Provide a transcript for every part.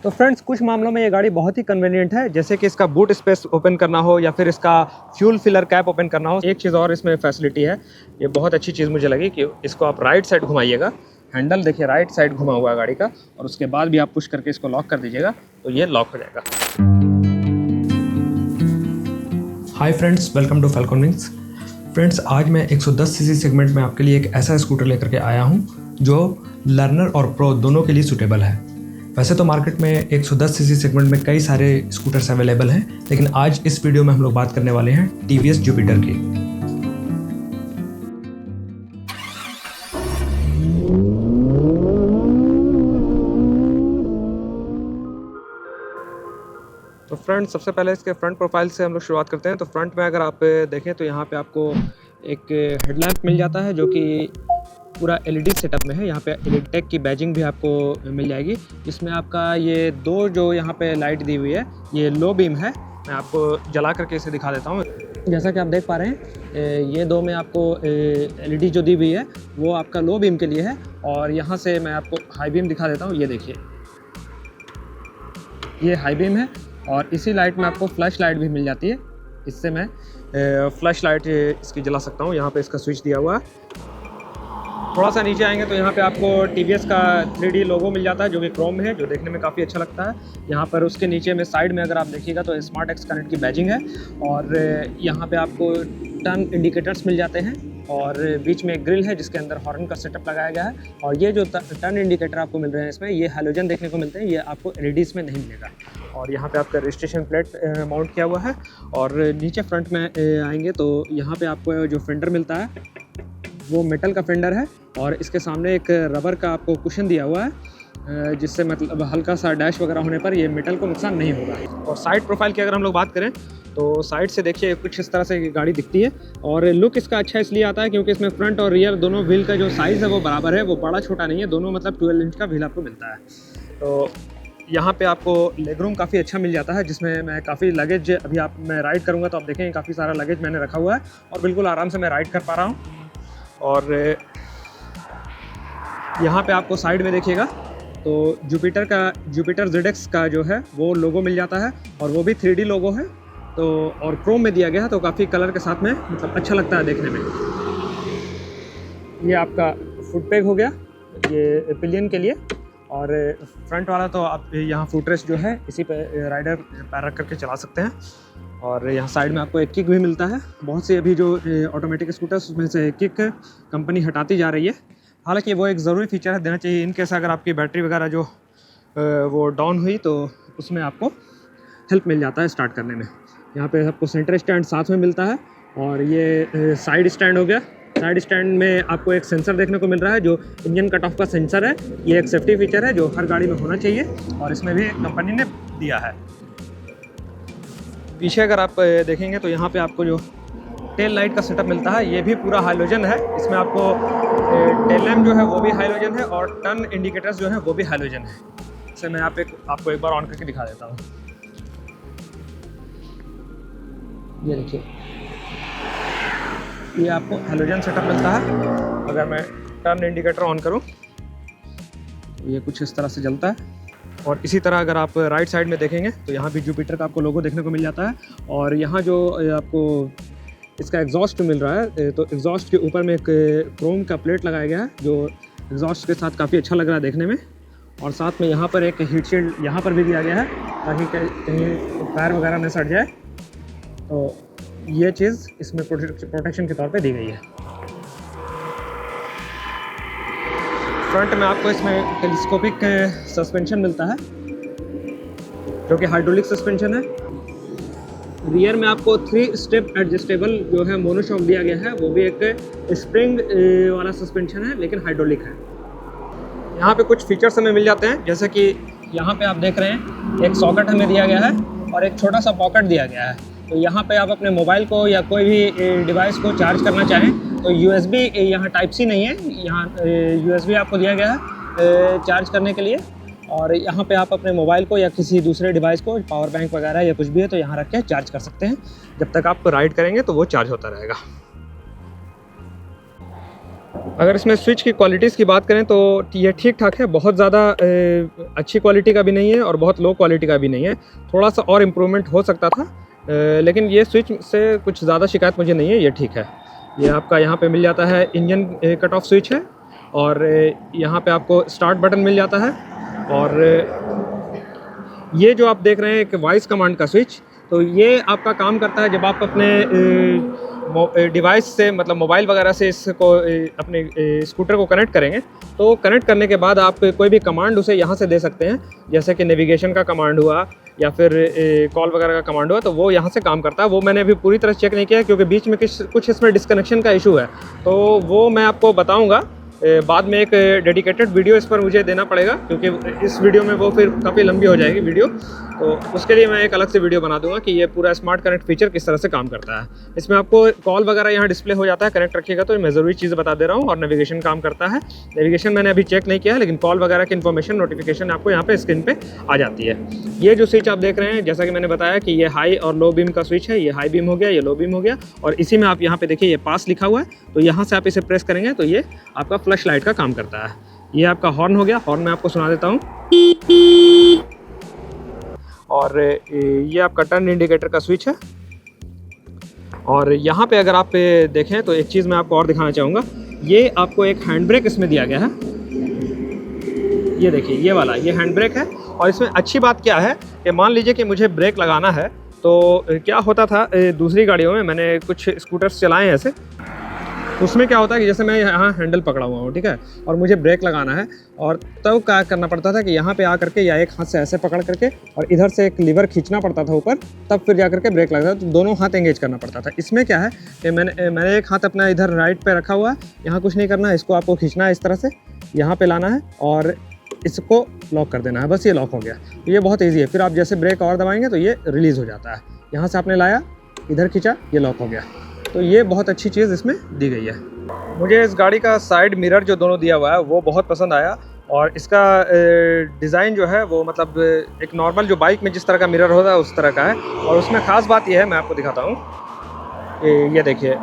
तो फ्रेंड्स कुछ मामलों में ये गाड़ी बहुत ही कन्वीनियंट है, जैसे कि इसका बूट स्पेस ओपन करना हो या फिर इसका फ्यूल फिलर कैप ओपन करना हो। एक चीज़ और इसमें फैसिलिटी है, ये बहुत अच्छी चीज़ मुझे लगी कि इसको आप राइट साइड घुमाइएगा, हैंडल देखिए राइट साइड घुमा हुआ है गाड़ी का, और उसके बाद भी आप पुश करके इसको लॉक कर दीजिएगा तो ये लॉक हो जाएगा। Hi friends, welcome to Falcon Wings. Friends आज मैं 110 सीसी सेगमेंट में आपके लिए एक ऐसा स्कूटर लेकर के आया हूँ जो लर्नर और प्रो दोनों के लिए सूटेबल है। वैसे तो मार्केट में 110 सीसी सेगमेंट में कई सारे स्कूटर्स अवेलेबल हैं, लेकिन आज इस वीडियो में हम लोग बात करने वाले हैं टीवीएस जुपिटर की। तो फ्रंट सबसे पहले इसके फ्रंट प्रोफाइल से हम लोग शुरुआत करते हैं। तो फ्रंट में अगर आप देखें तो यहाँ पे आपको एक हेडलैम्प मिल जाता है जो कि पूरा एलईडी सेटअप में है। यहाँ पे एलिटेक की बैजिंग भी आपको मिल जाएगी। इसमें आपका ये दो जो यहाँ पे लाइट दी हुई है ये लो बीम है। मैं आपको जला करके इसे दिखा देता हूँ। जैसा कि आप देख पा रहे हैं ये दो में आपको एलईडी जो दी हुई है वो आपका लो बीम के लिए है, और यहाँ से मैं आपको हाई बीम दिखा देता हूँ। ये देखिए ये हाई बीम है, और इसी लाइट में आपको फ्लैश लाइट भी मिल जाती है। इससे मैं फ्लैश लाइट इसकी जला सकता हूँ। यहाँ पे इसका स्विच दिया हुआ है। थोड़ा सा नीचे आएंगे तो यहाँ पे आपको टीवीएस का 3D लोगो मिल जाता है जो कि क्रोम में है, जो देखने में काफ़ी अच्छा लगता है। यहाँ पर उसके नीचे में साइड में अगर आप देखिएगा तो स्मार्ट एक्स कनेक्ट की बैजिंग है, और यहाँ पे आपको टर्न इंडिकेटर्स मिल जाते हैं, और बीच में एक ग्रिल है जिसके अंदर हॉर्न का सेटअप लगाया गया है। और ये जो टर्न इंडिकेटर आपको मिल रहे हैं इसमें ये हैलोजन देखने को मिलते हैं, ये आपको एलईडीज़ में नहीं मिलेगा। और यहाँ पे आपका रजिस्ट्रेशन प्लेट माउंट किया हुआ है। और नीचे फ्रंट में आएंगे तो यहाँ पे आपको जो फेंडर मिलता है वो मेटल का फेंडर है, और इसके सामने एक रबर का आपको कुशन दिया हुआ है जिससे मतलब हल्का सा डैश वगैरह होने पर ये मेटल को नुकसान नहीं होगा। और साइड प्रोफाइल की अगर हम लोग बात करें तो साइड से देखिए कुछ इस तरह से गाड़ी दिखती है। और लुक इसका अच्छा इसलिए आता है क्योंकि इसमें फ्रंट और रियर दोनों व्हील का जो साइज़ है वो बराबर है, वो बड़ा छोटा नहीं है, दोनों मतलब 12 इंच का व्हील आपको मिलता है। तो यहाँ पे आपको लेग रूम काफ़ी अच्छा मिल जाता है, जिसमें मैं काफ़ी लगेज अभी मैं राइड करूँगा तो आप देखेंगे काफ़ी सारा लगेज मैंने रखा हुआ है और बिल्कुल आराम से मैं राइड कर पा रहा हूँ। और यहाँ पे आपको साइड में देखिएगा तो जुपिटर ZX का जो है वो लोगो मिल जाता है, और वो भी 3D लोगो है तो, और क्रोम में दिया गया है, तो काफ़ी कलर के साथ में मतलब अच्छा लगता है देखने में। ये आपका फुट पेग हो गया ये पिलियन के लिए, और फ्रंट वाला तो आप यहाँ फुटरेस्ट जो है इसी पे राइडर पैर रख करके चला सकते हैं। और यहाँ साइड में आपको एक किक भी मिलता है। बहुत से अभी जो ऑटोमेटिक स्कूटर्स उसमें से किक कंपनी हटाती जा रही है, हालांकि वो एक ज़रूरी फीचर है, देना चाहिए। इन केस अगर आपकी बैटरी वगैरह जो वो डाउन हुई तो उसमें आपको हेल्प मिल जाता है स्टार्ट करने में। यहाँ पे आपको सेंटर स्टैंड साथ में मिलता है, और ये साइड स्टैंड हो गया। साइड स्टैंड में आपको एक सेंसर देखने को मिल रहा है जो इंजन कट ऑफ का सेंसर है। ये एक सेफ्टी फीचर है जो हर गाड़ी में होना चाहिए, और इसमें भी कंपनी ने दिया है। पीछे अगर आप देखेंगे तो यहाँ पे आपको जो टेल लाइट का सेटअप मिलता है ये भी पूरा हाइलोजन है। इसमें आपको टेल लैम्प जो है वो भी हाइलोजन है, और टर्न इंडिकेटर्स जो है वो भी हाइलोजन है। इसे मैं आपको एक बार ऑन करके दिखा देता हूँ। ये देखिए ये आपको हेलोजन सेटअप मिलता है। अगर मैं टर्न इंडिकेटर ऑन करूं तो ये कुछ इस तरह से जलता है। और इसी तरह अगर आप राइट साइड में देखेंगे तो यहाँ भी जुपिटर का आपको लोगो देखने को मिल जाता है। और यहाँ जो आपको इसका एग्जॉस्ट मिल रहा है तो एग्जॉस्ट के ऊपर में एक क्रोम का प्लेट लगाया गया है जो एग्जॉस्ट के साथ काफ़ी अच्छा लग रहा है देखने में। और साथ में यहाँ पर एक हीट शील्ड यहाँ पर भी दिया गया है ताकि कहीं पैर वगैरह में सड़ जाए, तो ये चीज़ इसमें प्रोटेक्शन के तौर पे दी गई है। फ्रंट में आपको इसमें टेलीस्कोपिक सस्पेंशन मिलता है जो कि हाइड्रोलिक सस्पेंशन है। रियर में आपको 3 स्टेप एडजस्टेबल जो है मोनोशॉक दिया गया है, वो भी एक स्प्रिंग वाला सस्पेंशन है लेकिन हाइड्रोलिक है। यहाँ पे कुछ फीचर्स हमें मिल जाते हैं, जैसे कि यहाँ पे आप देख रहे हैं एक सॉकेट हमें दिया गया है और एक छोटा सा पॉकेट दिया गया है। तो यहाँ पे आप अपने मोबाइल को या कोई भी डिवाइस को चार्ज करना चाहें तो USB यहाँ टाइप C नहीं है, यहाँ USB आपको दिया गया है चार्ज करने के लिए। और यहाँ पे आप अपने मोबाइल को या किसी दूसरे डिवाइस को, पावर बैंक वगैरह या कुछ भी है तो यहाँ रख के चार्ज कर सकते हैं। जब तक आप राइड करेंगे तो वो चार्ज होता रहेगा। अगर इसमें स्विच की क्वालिटीज़ की बात करें तो ये ठीक ठाक है, बहुत ज़्यादा अच्छी क्वालिटी का भी नहीं है और बहुत लो क्वालिटी का भी नहीं है, थोड़ा सा और इम्प्रूवमेंट हो सकता था, लेकिन ये स्विच से कुछ ज़्यादा शिकायत मुझे नहीं है, ये ठीक है। ये आपका यहाँ पे मिल जाता है इंजन कट ऑफ स्विच है, और यहाँ पे आपको स्टार्ट बटन मिल जाता है, और ये जो आप देख रहे हैं एक वॉइस कमांड का स्विच, तो ये आपका काम करता है जब आप अपने डिवाइस से मतलब मोबाइल वगैरह से इसको अपने स्कूटर को कनेक्ट करेंगे, तो कनेक्ट करने के बाद आप कोई भी कमांड उसे यहाँ से दे सकते हैं, जैसे कि नेविगेशन का कमांड हुआ या फिर कॉल वगैरह का कमांड हुआ, तो वो यहाँ से काम करता है। वो मैंने अभी पूरी तरह चेक नहीं किया क्योंकि बीच में कुछ इसमें डिस्कनेक्शन का इशू है, तो वो मैं आपको बताऊँगा बाद में। एक डेडिकेटेड वीडियो इस पर मुझे देना पड़ेगा क्योंकि इस वीडियो में वो फिर काफ़ी लंबी हो जाएगी वीडियो, तो उसके लिए मैं एक अलग से वीडियो बना दूंगा कि ये पूरा स्मार्ट कनेक्ट फीचर किस तरह से काम करता है। इसमें आपको कॉल वगैरह यहाँ डिस्प्ले हो जाता है, कनेक्ट रखिएगा तो मैं ज़रूरी चीज़ बता दे रहा हूँ। और नेविगेशन काम करता है, नेविगेशन मैंने अभी चेक नहीं किया है, लेकिन कॉल वगैरह की इन्फॉर्मेशन नोटिफिकेशन आपको यहाँ पे स्क्रीन पे आ जाती है। ये जो स्विच आप देख रहे हैं, जैसा कि मैंने बताया कि ये हाई और लो बीम का स्विच है, ये हाई बीम हो गया, ये लो बीम हो गया, और इसी में आप यहाँ पे देखिए ये पास लिखा हुआ है, तो यहाँ से आप इसे प्रेस करेंगे तो ये आपका फ्लैश लाइट का काम करता है। ये आपका हॉर्न हो गया, हॉर्न मैं आपको सुना देता हूँ, और ये आपका टर्न इंडिकेटर का स्विच है। और यहाँ पे अगर आप देखें तो एक चीज़ मैं आपको और दिखाना चाहूँगा, ये आपको एक हैंड ब्रेक इसमें दिया गया है, ये देखिए ये वाला, ये हैंड ब्रेक है। और इसमें अच्छी बात क्या है कि मान लीजिए कि मुझे ब्रेक लगाना है, तो क्या होता था दूसरी गाड़ियों में, मैंने कुछ स्कूटर्स चलाए हैं ऐसे, उसमें क्या होता है कि जैसे मैं यहाँ हैंडल पकड़ा हुआ हूँ, ठीक है, और मुझे ब्रेक लगाना है, और तब क्या करना पड़ता था कि यहाँ पे आ करके या एक हाथ से ऐसे पकड़ करके और इधर से एक लीवर खींचना पड़ता था ऊपर, तब फिर जा करके ब्रेक लगता था, तो दोनों हाथ एंगेज करना पड़ता था। इसमें क्या है कि मैंने एक हाथ अपना इधर राइट पे रखा हुआ है, यहाँ कुछ नहीं करना है, इसको आपको खींचना है इस तरह से, यहाँ पे लाना है और इसको लॉक कर देना है, बस ये लॉक हो गया। तो ये बहुत ईजी है। फिर आप जैसे ब्रेक और दबाएंगे तो ये रिलीज़ हो जाता है, यहाँ से आपने लाया, इधर खींचा, ये लॉक हो गया। तो ये बहुत अच्छी चीज़ इसमें दी गई है। मुझे इस गाड़ी का साइड मिरर जो दोनों दिया हुआ है वो बहुत पसंद आया, और इसका डिज़ाइन जो है वो मतलब एक नॉर्मल जो बाइक में जिस तरह का मिरर होता है उस तरह का है। और उसमें ख़ास बात यह है, मैं आपको दिखाता हूँ, ये देखिए,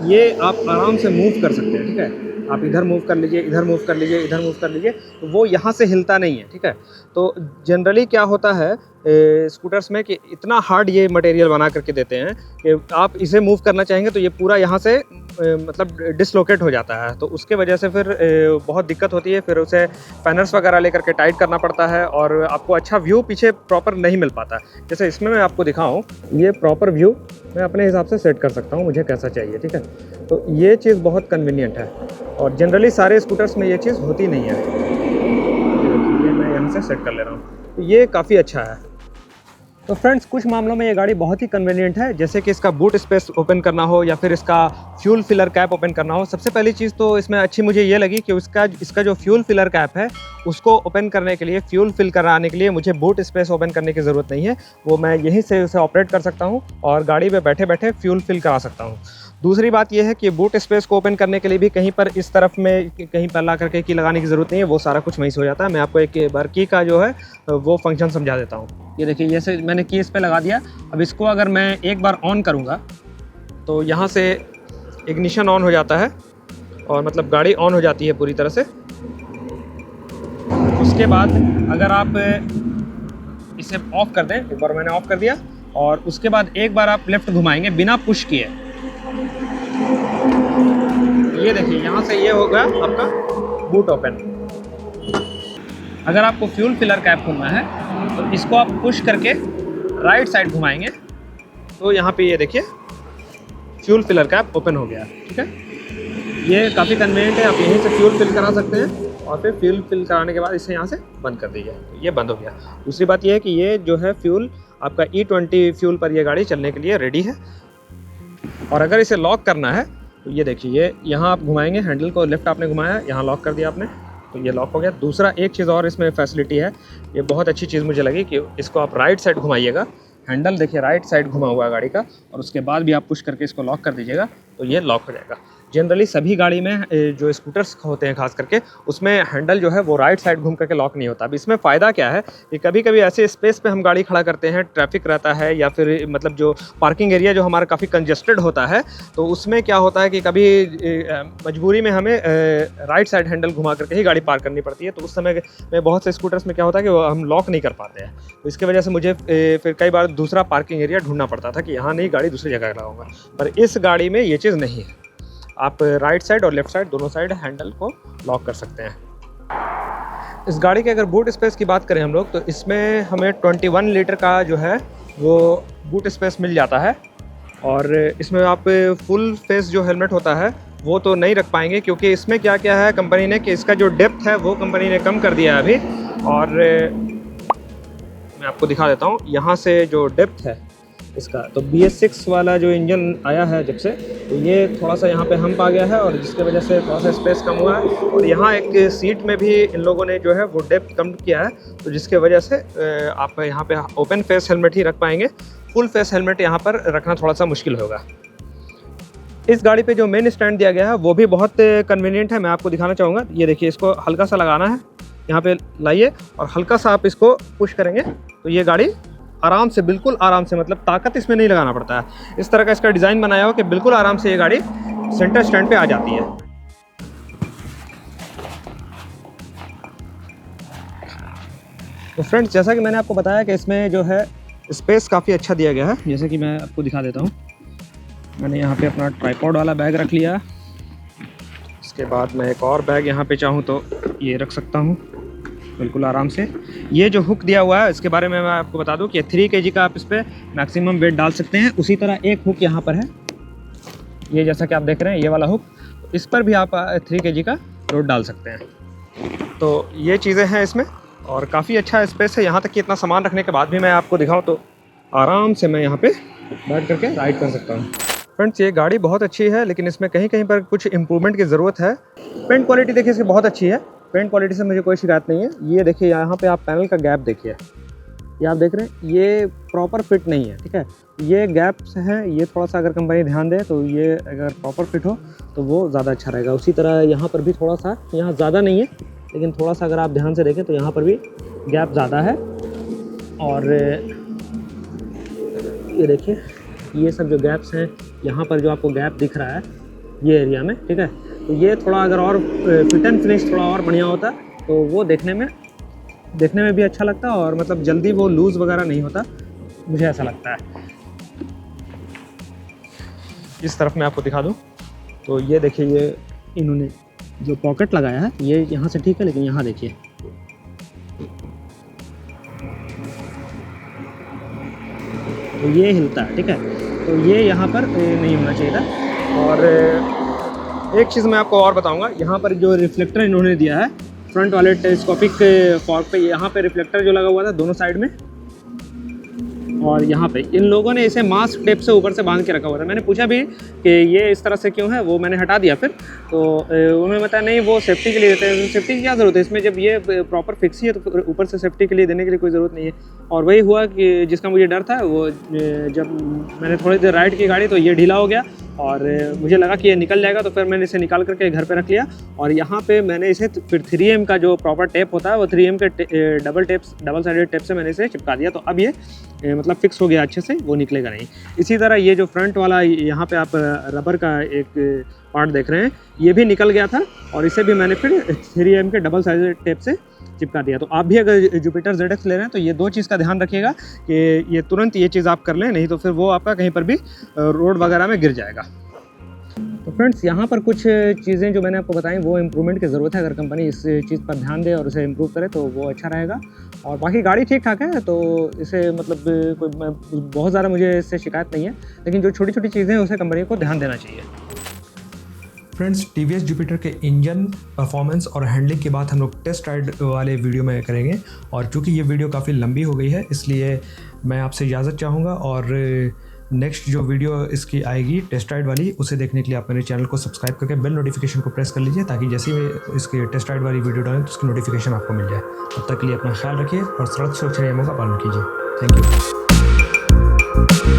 ये आप आराम से मूव कर सकते हैं, ठीक है, आप इधर मूव कर लीजिए, इधर मूव कर लीजिए, इधर मूव कर लीजिए, तो वो यहाँ से हिलता नहीं है, ठीक है। तो जनरली क्या होता है स्कूटर्स में कि इतना हार्ड ये मटेरियल बना करके देते हैं कि आप इसे मूव करना चाहेंगे तो ये पूरा यहाँ से मतलब डिसलोकेट हो जाता है, तो उसके वजह से फिर बहुत दिक्कत होती है, फिर उसे पैनल्स वगैरह लेकर के टाइट करना पड़ता है, और आपको अच्छा व्यू पीछे प्रॉपर नहीं मिल पाता। जैसे इसमें मैं आपको दिखाऊँ, ये प्रॉपर व्यू मैं अपने हिसाब से सेट कर सकता हूँ, मुझे कैसा चाहिए, ठीक है। तो ये चीज़ बहुत कन्वीनियंट है, और जनरली सारे स्कूटर्स में ये चीज़ होती नहीं है। ये मैं यहाँ से सेट कर ले रहा हूँ, तो ये काफ़ी अच्छा है। तो फ्रेंड्स, कुछ मामलों में ये गाड़ी बहुत ही कन्वीनियंट है, जैसे कि इसका बूट स्पेस ओपन करना हो या फिर इसका फ्यूल फिलर कैप ओपन करना हो। सबसे पहली चीज़ तो इसमें अच्छी मुझे ये लगी कि इसका जो फ्यूल फिलर कैप है उसको ओपन करने के लिए, फ्यूल फिल कराने के लिए मुझे बूट स्पेस ओपन करने की ज़रूरत नहीं है, वो मैं यहीं से उसे ऑपरेट कर सकता हूँ और गाड़ी में बैठे बैठे फ्यूल फिल करा सकता हूँ। दूसरी बात यह है कि बूट स्पेस को ओपन करने के लिए भी कहीं पर इस तरफ में कहीं पर ला करके की लगाने की ज़रूरत नहीं है, वो सारा कुछ वहीं से हो जाता है। मैं आपको एक बार की का जो है वो फंक्शन समझा देता हूँ। ये देखिए, जैसे मैंने की इस पर लगा दिया। अब इसको अगर मैं एक बार ऑन करूँगा तो यहाँ से इग्निशन ऑन हो जाता है, और मतलब गाड़ी ऑन हो जाती है पूरी तरह से। उसके बाद अगर आप इसे ऑफ़ कर दें, एक बार मैंने ऑफ़ कर दिया, और उसके बाद एक बार आप लेफ़्ट घुमाएंगे बिना पुश किए, ये देखिए यहाँ से ये होगा आपका बूट ओपन। अगर आपको फ्यूल फिलर कैप खोलना है तो इसको आप पुश करके राइट साइड घुमाएंगे तो यहाँ पे ये देखिए फ्यूल फिलर कैप ओपन हो गया, ठीक है। ये काफ़ी कन्वीनियंट है, आप यहीं से फ्यूल फिल करा सकते हैं, और फिर फ्यूल फिल कराने के बाद इसे यहाँ से बंद कर दीजिए, तो ये बंद हो गया। दूसरी बात ये है कि ये जो है फ्यूल आपका E20 फ्यूल पर ये गाड़ी चलने के लिए रेडी है। और अगर इसे लॉक करना है तो ये देखिए, ये यहाँ आप घुमाएंगे, हैंडल को लेफ्ट आपने घुमाया, यहाँ लॉक कर दिया आपने, तो ये लॉक हो गया। दूसरा एक चीज़ और इसमें फैसिलिटी है, ये बहुत अच्छी चीज़ मुझे लगी कि इसको आप राइट साइड घुमाइएगा, हैंडल देखिए राइट साइड घुमा हुआ है गाड़ी का, और उसके बाद भी आप पुश करके इसको लॉक कर दीजिएगा तो ये लॉक हो जाएगा। जनरली सभी गाड़ी में जो स्कूटर्स होते हैं खास करके उसमें हैंडल जो है वो राइट साइड घूम करके लॉक नहीं होता। अब इसमें फ़ायदा क्या है कि कभी कभी ऐसे स्पेस पे हम गाड़ी खड़ा करते हैं, ट्रैफिक रहता है या फिर मतलब जो पार्किंग एरिया जो हमारा काफ़ी कंजेस्टेड होता है, तो उसमें क्या होता है कि कभी मजबूरी में हमें राइट साइड हैंडल घुमा करके ही गाड़ी पार्क करनी पड़ती है। तो उस समय में बहुत से स्कूटर्स में क्या होता है कि हम लॉक नहीं कर पाते हैं, तो इसकी वजह से मुझे फिर कई बार दूसरा पार्किंग एरिया ढूंढना पड़ता था कि यहाँ नहीं, गाड़ी दूसरी जगह लगाऊंगा। पर इस गाड़ी में ये चीज़ नहीं है, आप राइट साइड और लेफ़्ट साइड दोनों साइड हैंडल को लॉक कर सकते हैं। इस गाड़ी के अगर बूट स्पेस की बात करें हम लोग, तो इसमें हमें 21 लीटर का जो है वो बूट स्पेस मिल जाता है। और इसमें आप फुल फेस जो हेलमेट होता है वो तो नहीं रख पाएंगे, क्योंकि इसमें क्या क्या है कंपनी ने कि इसका जो डेप्थ है वो कंपनी ने कम कर दिया है अभी। और मैं आपको दिखा देता हूँ यहाँ से जो डेप्थ है इसका, तो BS6 वाला जो इंजन आया है जब से, तो ये थोड़ा सा यहाँ पे हम्प आ गया है और जिसकी वजह से थोड़ा सा स्पेस कम हुआ है। और यहाँ एक सीट में भी इन लोगों ने जो है वो डेप्थ कम किया है, तो जिसके वजह से आप यहाँ पे ओपन फेस हेलमेट ही रख पाएंगे। फुल फेस हेलमेट यहाँ पर रखना थोड़ा सा मुश्किल होगा। इस गाड़ी पे जो मेन स्टैंड दिया गया है वो भी बहुत कन्वीनियंट है, मैं आपको दिखाना चाहूँगा। ये देखिए, इसको हल्का सा लगाना है, यहाँ पे लाइए और हल्का सा आप इसको पुश करेंगे तो ये गाड़ी आराम से, बिल्कुल आराम से, मतलब ताकत इसमें नहीं लगाना पड़ता है। इस तरह का इसका डिज़ाइन बनाया हो कि बिल्कुल आराम से ये गाड़ी सेंटर स्टैंड पे आ जाती है। तो फ्रेंड्स, जैसा कि मैंने आपको बताया कि इसमें जो है स्पेस काफ़ी अच्छा दिया गया है। जैसे कि मैं आपको दिखा देता हूँ, मैंने यहाँ पे अपना ट्राइपॉड वाला बैग रख लिया। इसके बाद मैं एक और बैग यहाँ पे चाहूँ तो ये रख सकता हूँ बिल्कुल आराम से। ये जो हुक दिया हुआ है इसके बारे में मैं आपको बता दूं कि 3 kg का आप इस पर मैक्सिमम वेट डाल सकते हैं। उसी तरह एक हुक यहाँ पर है, ये जैसा कि आप देख रहे हैं ये वाला हुक, इस पर भी आप 3 kg का लोड डाल सकते हैं। तो ये चीज़ें हैं इसमें और काफ़ी अच्छा स्पेस है। यहाँ तक कि इतना सामान रखने के बाद भी मैं आपको दिखाऊँ तो आराम से मैं यहाँ पर बैठ करके राइड कर सकता हूँ। फ्रेंड्स, ये गाड़ी बहुत अच्छी है, लेकिन इसमें कहीं कहीं पर कुछ इम्प्रूवमेंट की ज़रूरत है। पेंट क्वालिटी देखिए इसकी बहुत अच्छी है, पेंट क्वालिटी से मुझे कोई शिकायत नहीं है। ये देखिए यहाँ पे आप पैनल का गैप देखिए, ये आप देख रहे हैं ये प्रॉपर फिट नहीं है, ठीक है। ये गैप्स हैं, ये थोड़ा सा अगर कंपनी ध्यान दे तो ये अगर प्रॉपर फिट हो तो वो ज़्यादा अच्छा रहेगा। उसी तरह यहाँ पर भी थोड़ा सा, यहाँ ज़्यादा नहीं है लेकिन थोड़ा सा अगर आप ध्यान से देखें तो यहाँ पर भी गैप ज़्यादा है। और ये देखिए ये सब जो गैप्स हैं, यहाँ पर जो आपको गैप दिख रहा है ये एरिया में, ठीक है, तो ये थोड़ा अगर और फिट एंड फिनिश थोड़ा और बढ़िया होता तो वो देखने में भी अच्छा लगता और मतलब जल्दी वो लूज़ वगैरह नहीं होता, मुझे ऐसा लगता है। इस तरफ मैं आपको दिखा दूं तो ये देखिए, ये इन्होंने जो पॉकेट लगाया है ये यहाँ से ठीक है, लेकिन यहाँ देखिए तो ये हिलता है, ठीक है, तो ये यहाँ पर नहीं होना चाहिए था। और एक चीज़ मैं आपको और बताऊंगा, यहाँ पर जो रिफ्लेक्टर इन्होंने दिया है फ्रंट वाले टेलीस्कोपिक फॉर्क पे, यहाँ पे रिफ्लेक्टर जो लगा हुआ था दोनों साइड में, और यहाँ पे इन लोगों ने इसे मास्क टेप से ऊपर से बांध के रखा हुआ था। मैंने पूछा भी कि ये इस तरह से क्यों है, वो मैंने हटा दिया फिर, तो उन्होंने बताया नहीं वो सेफ्टी के लिए देते हैं। सेफ्टी की क्या ज़रूरत है इसमें, जब ये प्रॉपर फिक्स ही है तो ऊपर से सेफ्टी के लिए देने के लिए कोई ज़रूरत नहीं है। और वही हुआ कि जिसका मुझे डर था, वो जब मैंने थोड़ी देर राइड की गाड़ी तो ये ढीला हो गया और मुझे लगा कि ये निकल जाएगा, तो फिर मैंने इसे निकाल करके घर पे रख लिया। और यहाँ पे मैंने इसे फिर 3M का जो प्रॉपर टेप होता है वो 3M के डबल साइडेड टेप से मैंने इसे चिपका दिया, तो अब ये मतलब फिक्स हो गया अच्छे से, वो निकलेगा नहीं। इसी तरह ये जो फ्रंट वाला यहाँ पे आप रबर का एक पार्ट देख रहे हैं, ये भी निकल गया था और इसे भी मैंने फिर 3M के डबल साइडेड टेप से चिपका दिया। तो आप भी अगर जुपिटर ZX ले रहे हैं तो ये 2 चीज़ का ध्यान रखिएगा कि ये तुरंत ये चीज़ आप कर लें, नहीं तो फिर वो आपका कहीं पर भी रोड वगैरह में गिर जाएगा। तो फ्रेंड्स, यहाँ पर कुछ चीज़ें जो मैंने आपको बताई वो इम्प्रूवमेंट की ज़रूरत है। अगर कंपनी इस चीज़ पर ध्यान दे और उसे इम्प्रूव करे तो वो अच्छा रहेगा। और बाकी गाड़ी ठीक ठाक है, तो इसे मतलब कोई बहुत ज़्यादा मुझे इससे शिकायत नहीं है, लेकिन जो छोटी छोटी चीज़ें हैं उसे कंपनी को ध्यान देना चाहिए। फ्रेंड्स, TVS जुपिटर के इंजन परफॉर्मेंस और हैंडलिंग की बात हम लोग टेस्ट राइड वाले वीडियो में करेंगे। और चूँकि ये वीडियो काफ़ी लंबी हो गई है, इसलिए मैं आपसे इजाज़त चाहूँगा। और नेक्स्ट जो वीडियो इसकी आएगी टेस्ट राइड वाली, उसे देखने के लिए आप मेरे चैनल को सब्सक्राइब करके बेल नोटिफिकेशन को प्रेस कर लीजिए, ताकि जैसे ही इसके टेस्ट राइड वाली वीडियो डालें तो उसकी नोटिफिकेशन आपको मिल जाए। तब तक के लिए अपना ख्याल रखिए और सड़क सुरक्षा नियमों का पालन कीजिए। Thank you.